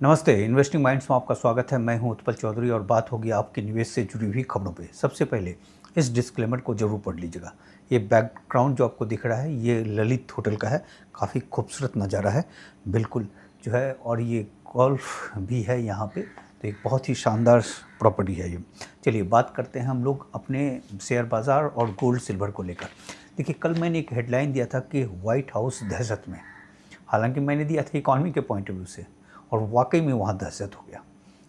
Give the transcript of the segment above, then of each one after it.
नमस्ते, investing minds में आपका स्वागत है। मैं हूं उत्पल चौधरी और बात होगी आपके निवेश से जुड़ी हुई खबरों पे। सबसे पहले इस डिस्क्लेमर को जरूर पढ़ लीजिएगा। ये बैकग्राउंड जो आपको दिख रहा है ये ललित होटल का है। काफ़ी खूबसूरत नज़ारा है बिल्कुल जो है, और ये गोल्फ भी है यहाँ पे। तो एक बहुत ही शानदार प्रॉपर्टी है ये। चलिए बात करते हैं हम लोग अपने शेयर बाज़ार और गोल्ड सिल्वर को लेकर। देखिए, कल मैंने एक हेडलाइन दिया था कि व्हाइट हाउस दहशत में। हालांकि मैंने दिया था इकॉनमी के पॉइंट ऑफ व्यू से, और वाकई में वहाँ दहशत हो गया।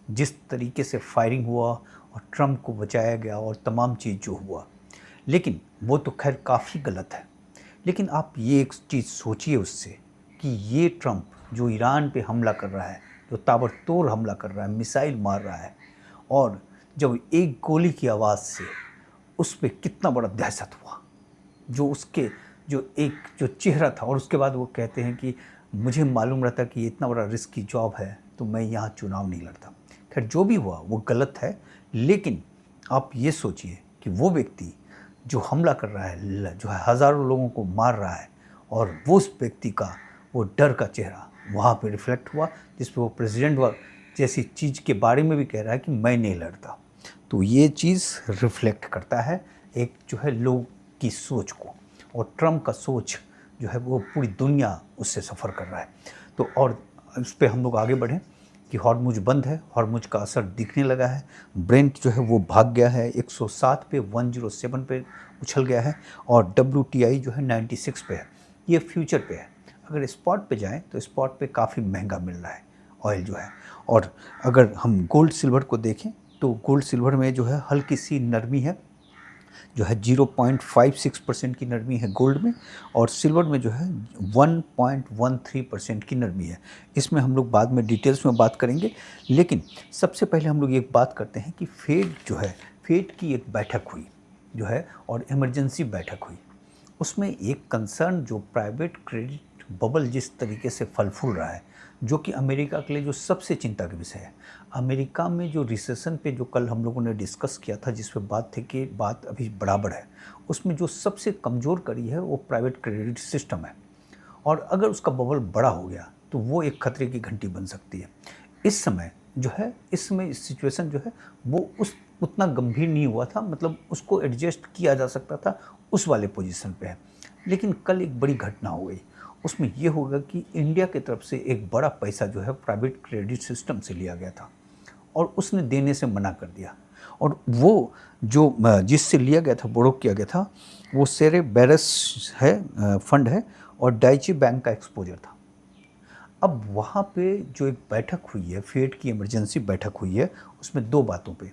जिस तरीके से फायरिंग हुआ और ट्रम्प को बचाया गया और तमाम चीज़ जो हुआ, लेकिन वो तो खैर काफ़ी गलत है। लेकिन आप ये एक चीज़ सोचिए उससे कि ये ट्रम्प जो ईरान पे हमला कर रहा है, जो ताबड़तोड़ हमला कर रहा है, मिसाइल मार रहा है, और जब एक गोली की आवाज़ से उस पर कितना बड़ा दहशत हुआ, जो उसके जो चेहरा था। और उसके बाद वो कहते हैं कि मुझे मालूम रहता कि ये इतना बड़ा रिस्क की जॉब है तो मैं यहाँ चुनाव नहीं लड़ता। खैर जो भी हुआ वो गलत है, लेकिन आप ये सोचिए कि वो व्यक्ति जो हमला कर रहा है, जो है हज़ारों लोगों को मार रहा है, और वो उस व्यक्ति का वो डर का चेहरा वहाँ पे रिफ्लेक्ट हुआ, जिस पे वो प्रेसिडेंट हुआ जैसी चीज़ के बारे में भी कह रहा है कि मैं नहीं लड़ता। तो ये चीज़ रिफ्लेक्ट करता है एक जो है लोग की सोच को, और ट्रम्प का सोच जो है वो पूरी दुनिया उससे सफ़र कर रहा है। तो और उस पर हम लोग आगे बढ़ें कि हॉर्मुज बंद है, हॉर्मुज का असर दिखने लगा है। ब्रेंट जो है वो भाग गया है 107 पे, 107 पे उछल गया है, और WTI जो है 96 पे है। ये फ्यूचर पे है। अगर स्पॉट पे जाएं तो स्पॉट पे काफ़ी महंगा मिल रहा है ऑयल जो है। और अगर हम गोल्ड सिल्वर को देखें तो गोल्ड सिल्वर में जो है हल्की सी नरमी है, जो है 0.56% की नरमी है गोल्ड में, और सिल्वर में जो है 1.13% की नरमी है। इसमें हम लोग बाद में डिटेल्स में बात करेंगे, लेकिन सबसे पहले हम लोग एक बात करते हैं कि फेड जो है, फेड की एक बैठक हुई जो है, और इमरजेंसी बैठक हुई। उसमें एक कंसर्न जो प्राइवेट क्रेडिट बबल जिस तरीके से फल फूल रहा है, जो कि अमेरिका के लिए जो सबसे चिंता का विषय है। अमेरिका में जो रिसेशन पे जो कल हम लोगों ने डिस्कस किया था, जिस पे बात थी कि बात अभी बराबर है, उसमें जो सबसे कमज़ोर कड़ी है वो प्राइवेट क्रेडिट सिस्टम है। और अगर उसका बबल बड़ा हो गया तो वो एक खतरे की घंटी बन सकती है। इस समय जो है, इस समय सिचुएशन जो है वो उतना गंभीर नहीं हुआ था, मतलब उसको एडजस्ट किया जा सकता था, उस वाले पोजीशन पे है। लेकिन कल एक बड़ी घटना हो गई। उसमें ये होगा कि इंडिया की तरफ से एक बड़ा पैसा जो है प्राइवेट क्रेडिट सिस्टम से लिया गया था, और उसने देने से मना कर दिया। और वो जो जिससे लिया गया था, बोरो किया गया था, वो सेरे बेरस है फंड है, और डाइची बैंक का एक्सपोजर था। अब वहाँ पे जो एक बैठक हुई है, फेड की इमरजेंसी बैठक हुई है, उसमें दो बातों पे।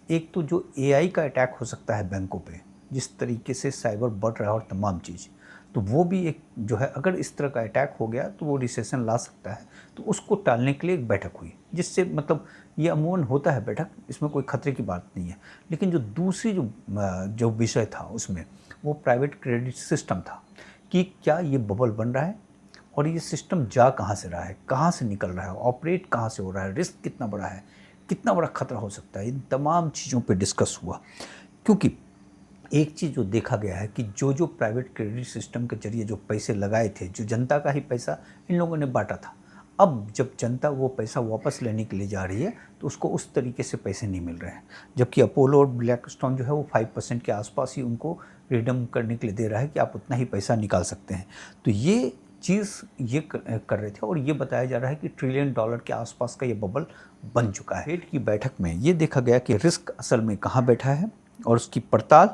एक तो जो AI का अटैक हो सकता है बैंकों पे, जिस तरीके से साइबर बढ़ रहा है और तमाम चीज़, तो वो भी एक जो है, अगर इस तरह का अटैक हो गया तो वो रिसेशन ला सकता है। तो उसको टालने के लिए एक बैठक हुई, जिससे मतलब ये अमूमन होता है बैठक, इसमें कोई खतरे की बात नहीं है। लेकिन जो दूसरी जो विषय था उसमें, वो प्राइवेट क्रेडिट सिस्टम था कि क्या ये बबल बन रहा है, और ये सिस्टम जा कहाँ से रहा है, कहाँ से निकल रहा है, ऑपरेट कहाँ से हो रहा है, रिस्क कितना बड़ा है, कितना बड़ा खतरा हो सकता है। इन तमाम चीज़ों पे डिस्कस हुआ। क्योंकि एक चीज़ जो देखा गया है कि जो प्राइवेट क्रेडिट सिस्टम के जरिए जो पैसे लगाए थे, जो जनता का ही पैसा इन लोगों ने बांटा था, अब जब जनता वो पैसा वापस लेने के लिए जा रही है तो उसको उस तरीके से पैसे नहीं मिल रहे हैं। जबकि अपोलो और ब्लैकस्टोन जो है वो 5% के आसपास ही उनको रिडम करने के लिए दे रहा है कि आप उतना ही पैसा निकाल सकते हैं। तो ये चीज़ ये कर रहे थे, और ये बताया जा रहा है कि $1 ट्रिलियन के आसपास का ये बबल बन चुका है। फेड की बैठक में ये देखा गया कि रिस्क असल में कहाँ बैठा है, और उसकी पड़ताल,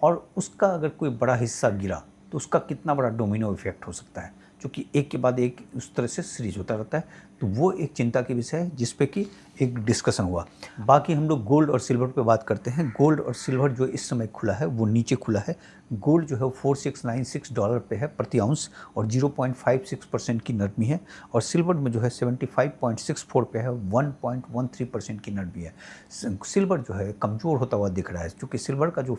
और उसका अगर कोई बड़ा हिस्सा गिरा तो उसका कितना बड़ा डोमिनो इफेक्ट हो सकता है, क्योंकि एक के बाद एक उस तरह से सीरीज होता रहता है। तो वो एक चिंता के विषय है जिस पे कि एक डिस्कशन हुआ। बाकी हम लोग गोल्ड और सिल्वर पे बात करते हैं। गोल्ड और सिल्वर जो इस समय खुला है वो नीचे खुला है। गोल्ड जो है वो $4696 पे है प्रति आउंस, और 0.56% की नरमी है। और सिल्वर में जो है 75.64 पे है, 1.13% की नरमी है। सिल्वर जो है कमज़ोर होता हुआ दिख रहा है, क्योंकि सिल्वर का जो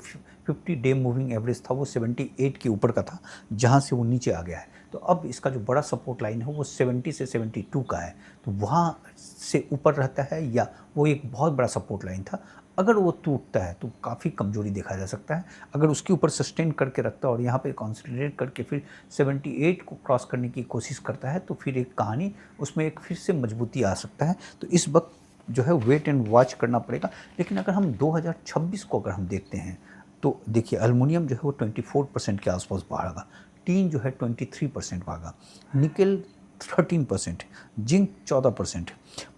50-डे मूविंग एवरेज था वो 78 के ऊपर का था, जहाँ से वो नीचे आ गया है। तो अब इसका जो बड़ा सपोर्ट लाइन है वो 70 से 72 का है। तो वहाँ से ऊपर रहता है, या वो एक बहुत बड़ा सपोर्ट लाइन था। अगर वो टूटता है तो काफ़ी कमज़ोरी देखा जा सकता है। अगर उसके ऊपर सस्टेन करके रखता है और यहाँ पे कॉन्संट्रेट करके फिर 78 को क्रॉस करने की कोशिश करता है तो फिर एक कहानी उसमें एक फिर से मजबूती आ सकता है। तो इस वक्त जो है वेट एंड वॉच करना पड़ेगा। लेकिन अगर हम 2026 को अगर हम देखते हैं तो देखिए एल्युमिनियम जो है वो 24% के आसपास भागा, टीन जो है 23% भागा, निकेल 13%, जिंक 14%।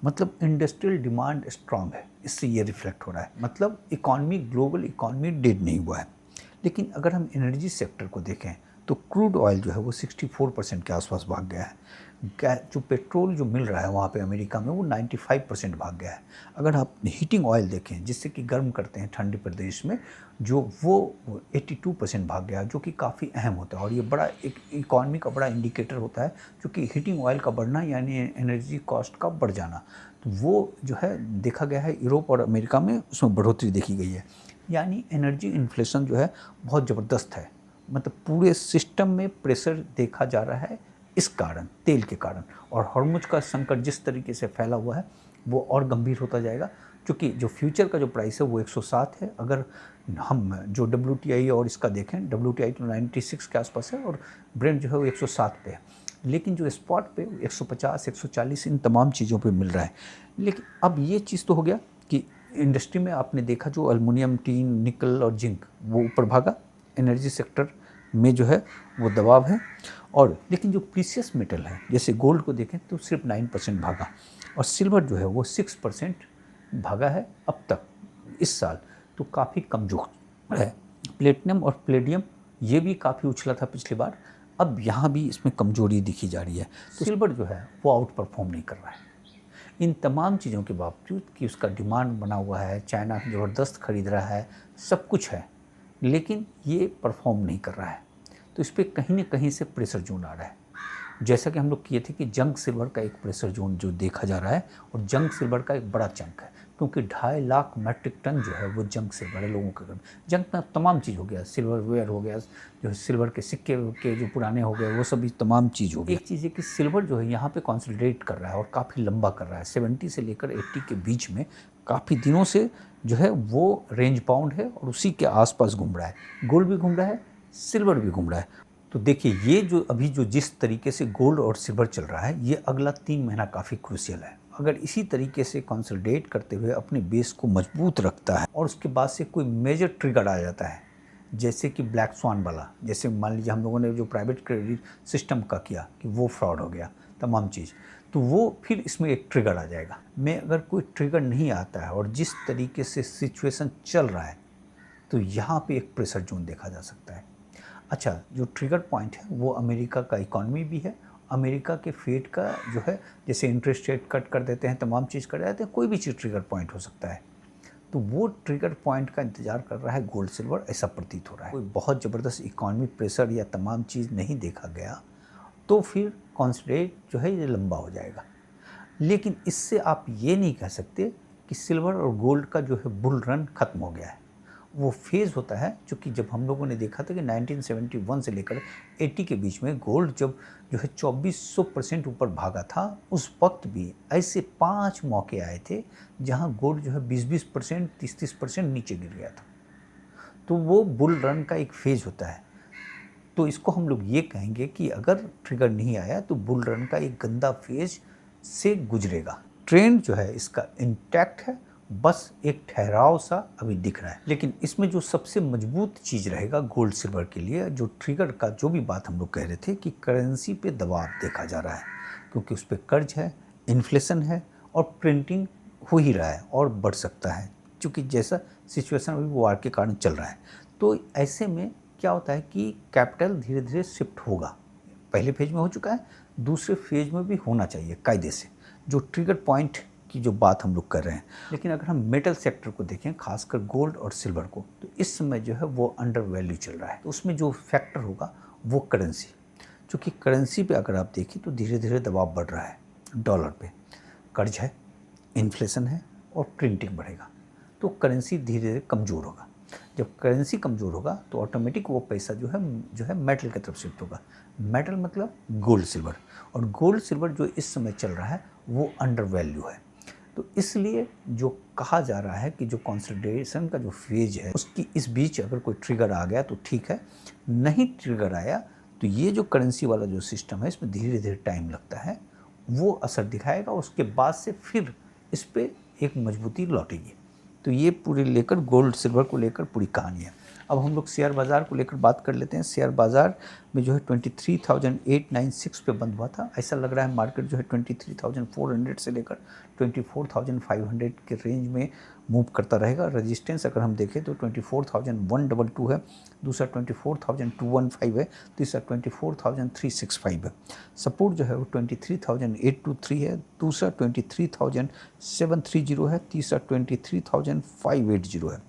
मतलब इंडस्ट्रियल डिमांड स्ट्रांग है, इससे ये रिफ्लेक्ट हो रहा है। मतलब इकॉनमी, ग्लोबल इकॉनमी डेड नहीं हुआ है। लेकिन अगर हम एनर्जी सेक्टर को देखें तो क्रूड ऑयल जो है वो 64% के आसपास भाग गया है। जो पेट्रोल जो मिल रहा है वहाँ पे अमेरिका में वो 95% भाग गया है। अगर आप हीटिंग ऑयल देखें जिससे कि गर्म करते हैं ठंडे प्रदेश में, जो वो 82% भाग गया है, जो कि काफ़ी अहम होता है और ये बड़ा एक इकॉनमी का बड़ा इंडिकेटर होता है। क्योंकि हीटिंग ऑयल का बढ़ना यानी एनर्जी कॉस्ट का बढ़ जाना, तो वो जो है देखा गया है यूरोप और अमेरिका में, उसमें बढ़ोतरी देखी गई है। यानी एनर्जी इन्फ्लेशन जो है बहुत ज़बरदस्त है। मतलब पूरे सिस्टम में प्रेशर देखा जा रहा है इस कारण, तेल के कारण। और हॉर्मुज का संकट जिस तरीके से फैला हुआ है वो और गंभीर होता जाएगा। क्योंकि जो फ्यूचर का जो प्राइस है वो 107 है। अगर हम जो WTI और इसका देखें, WTI तो 96 के आसपास है और ब्रेंट जो है वो 107 पे है। लेकिन जो स्पॉट पे 150, 140 इन तमाम चीज़ों पे मिल रहा है। लेकिन अब ये चीज़ तो हो गया कि इंडस्ट्री में आपने देखा जो एल्युमिनियम, टीन, निकल और जिंक वो ऊपर भागा। एनर्जी सेक्टर में जो है वो दबाव है। और लेकिन जो प्रीशियस मेटल है जैसे गोल्ड को देखें तो सिर्फ 9% भागा और सिल्वर जो है वो 6% भागा है अब तक इस साल। तो काफ़ी कमज़ोर है। प्लेटिनम और प्लेडियम ये भी काफ़ी उछला था पिछली बार, अब यहाँ भी इसमें कमज़ोरी दिखी जा रही है। तो सिल्वर जो है वो आउट परफॉर्म नहीं कर रहा है इन तमाम चीज़ों के बावजूद कि उसका डिमांड बना हुआ है, चाइना ज़बरदस्त खरीद रहा है, सब कुछ है, लेकिन ये परफॉर्म नहीं कर रहा है। तो इस पर कहीं न कहीं से प्रेशर जोन आ रहा है। जैसा कि हम लोग किए थे कि जंक सिल्वर का एक प्रेशर जोन जो देखा जा रहा है और जंक सिल्वर का एक बड़ा चंक है, क्योंकि 2.5 लाख मैट्रिक टन जो है वो जंक सिल्वर है लोगों के घर में। जंक में तमाम चीज़ हो गया, सिल्वर वेयर हो गया, जो सिल्वर के सिक्के के जो पुराने हो गए वो सभी तमाम चीज़ हो गई। एक चीज़ है कि सिल्वर जो है यहाँ पे कॉन्सोलिडेट कर रहा है और काफ़ी लंबा कर रहा है। 70 से लेकर 80 के बीच में काफ़ी दिनों से जो है वो रेंज बाउंड है और उसी के आसपास घूम रहा है। गोल्ड भी घूम रहा है, सिल्वर भी घूम रहा है। तो देखिए ये जो अभी जो जिस तरीके से गोल्ड और सिल्वर चल रहा है, ये अगला 3 महीना काफ़ी क्रूशियल है। अगर इसी तरीके से कंसोलिडेट करते हुए अपने बेस को मजबूत रखता है और उसके बाद से कोई मेजर ट्रिगर आ जाता है, जैसे कि ब्लैक स्वान वाला, जैसे मान लीजिए हम लोगों ने जो प्राइवेट क्रेडिट सिस्टम का किया कि वो फ्रॉड हो गया तमाम चीज़, तो वो फिर इसमें एक ट्रिगर आ जाएगा। में अगर कोई ट्रिगर नहीं आता है और जिस तरीके से सिचुएशन चल रहा है तो यहाँ पे एक प्रेशर जोन देखा जा सकता है। अच्छा, जो ट्रिगर पॉइंट है वो अमेरिका का इकॉनमी भी है, अमेरिका के फेड का जो है, जैसे इंटरेस्ट रेट कट कर देते हैं, तमाम चीज़ कर देते हैं, कोई भी चीज़ ट्रिगर पॉइंट हो सकता है। तो वो ट्रिगर पॉइंट का इंतजार कर रहा है गोल्ड सिल्वर, ऐसा प्रतीत हो रहा है। कोई बहुत ज़बरदस्त इकॉनमिक प्रेशर या तमाम चीज़ नहीं देखा गया तो फिर कॉन्संट्रेट जो है ये लंबा हो जाएगा। लेकिन इससे आप ये नहीं कह सकते कि सिल्वर और गोल्ड का जो है बुल रन खत्म हो गया है। वो फेज़ होता है क्योंकि जब हम लोगों ने देखा था कि 1971 से लेकर 80 के बीच में गोल्ड जब जो है 2400% ऊपर भागा था, उस वक्त भी ऐसे 5 मौके आए थे जहां गोल्ड जो है 20-20%, 30-30% नीचे गिर गया था। तो वो बुल रन का एक फेज़ होता है। तो इसको हम लोग ये कहेंगे कि अगर ट्रिगर नहीं आया तो बुल रन का एक गंदा फेज से गुजरेगा। ट्रेंड जो है इसका इंटैक्ट है, बस एक ठहराव सा अभी दिख रहा है। लेकिन इसमें जो सबसे मजबूत चीज़ रहेगा गोल्ड सिल्वर के लिए, जो ट्रिगर का जो भी बात हम लोग कह रहे थे कि करेंसी पे दबाव देखा जा रहा है, क्योंकि उस पर कर्ज है, इन्फ्लेशन है और प्रिंटिंग हो ही रहा है और बढ़ सकता है, क्योंकि जैसा सिचुएशन अभी वार के कारण चल रहा है। तो ऐसे में क्या होता है कि कैपिटल धीरे धीरे शिफ्ट होगा। पहले फेज में हो चुका है, दूसरे फेज में भी होना चाहिए कायदे से, जो ट्रिगर पॉइंट की जो बात हम लोग कर रहे हैं। लेकिन अगर हम मेटल सेक्टर को देखें, खासकर गोल्ड और सिल्वर को, तो इस समय जो है वो अंडर वैल्यू चल रहा है। तो उसमें जो फैक्टर होगा वो करेंसी, क्योंकि करेंसी पे अगर आप देखें तो धीरे धीरे दबाव बढ़ रहा है। डॉलर पे कर्ज है, इन्फ्लेशन है और प्रिंटिंग बढ़ेगा, तो करेंसी धीरे धीरे कमज़ोर होगा। जब करेंसी कमज़ोर होगा तो ऑटोमेटिक वो पैसा जो है मेटल की तरफ शिफ्ट होगा। मेटल मतलब गोल्ड सिल्वर, और गोल्ड सिल्वर जो इस समय चल रहा है वो अंडर वैल्यू है। तो इसलिए जो कहा जा रहा है कि जो कंसोलिडेशन का जो फेज है उसकी इस बीच अगर कोई ट्रिगर आ गया तो ठीक है, नहीं ट्रिगर आया तो ये जो करेंसी वाला जो सिस्टम है इसमें धीरे धीरे टाइम लगता है, वो असर दिखाएगा। उसके बाद से फिर इस पर एक मजबूती लौटेगी। तो ये पूरे लेकर गोल्ड सिल्वर को लेकर पूरी कहानी है। अब हम लोग शेयर बाज़ार को लेकर बात कर लेते हैं। शेयर बाज़ार में जो है 23,896 पे बंद हुआ था। ऐसा लग रहा है मार्केट जो है 23,400 से लेकर 24,500 के रेंज में मूव करता रहेगा। रेजिस्टेंस अगर हम देखें तो 24,122 है, दूसरा 24,215 है, तीसरा 24,365 है। सपोर्ट जो है वो 23,823 है, दूसरा 23,730 है, तीसरा 23,580 है।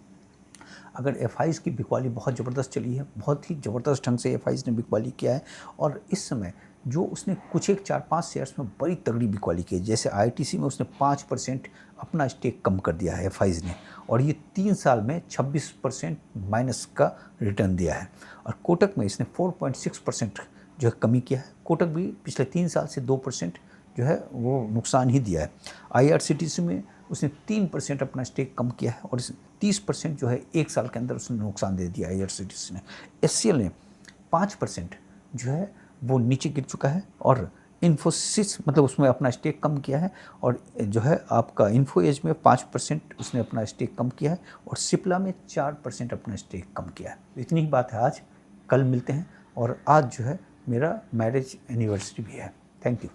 अगर एफआईज़ की बिकवाली बहुत ज़बरदस्त चली है, बहुत ही ज़बरदस्त ढंग से एफआईज़ ने बिकवाली किया है, और इस समय जो उसने कुछ एक 4-5 शेयर्स में बड़ी तगड़ी बिकवाली की है, जैसे आईटीसी में उसने 5% अपना स्टेक कम कर दिया है एफआईज़ ने, और ये 3 साल में 26% माइनस का रिटर्न दिया है। और कोटक में इसने 4.6% जो है कमी किया है। कोटक भी पिछले 3 साल से 2% जो है वो नुकसान ही दिया है। आईआरसीटीसी में उसने 3% अपना स्टेक कम किया है, और 30% जो है 1 साल के अंदर उसने नुकसान दे दिया आईआरसीटीसी ने। एचसीएल ने 5% जो है वो नीचे गिर चुका है, और इन्फोसिस मतलब उसमें अपना स्टेक कम किया है, और जो है आपका इन्फो एज में 5% उसने अपना स्टेक कम किया है, और सिप्ला में 4% अपना स्टेक कम किया है। तो इतनी ही बात है आज, कल मिलते हैं। और आज जो है मेरा मैरिज एनिवर्सरी भी है। Thank you.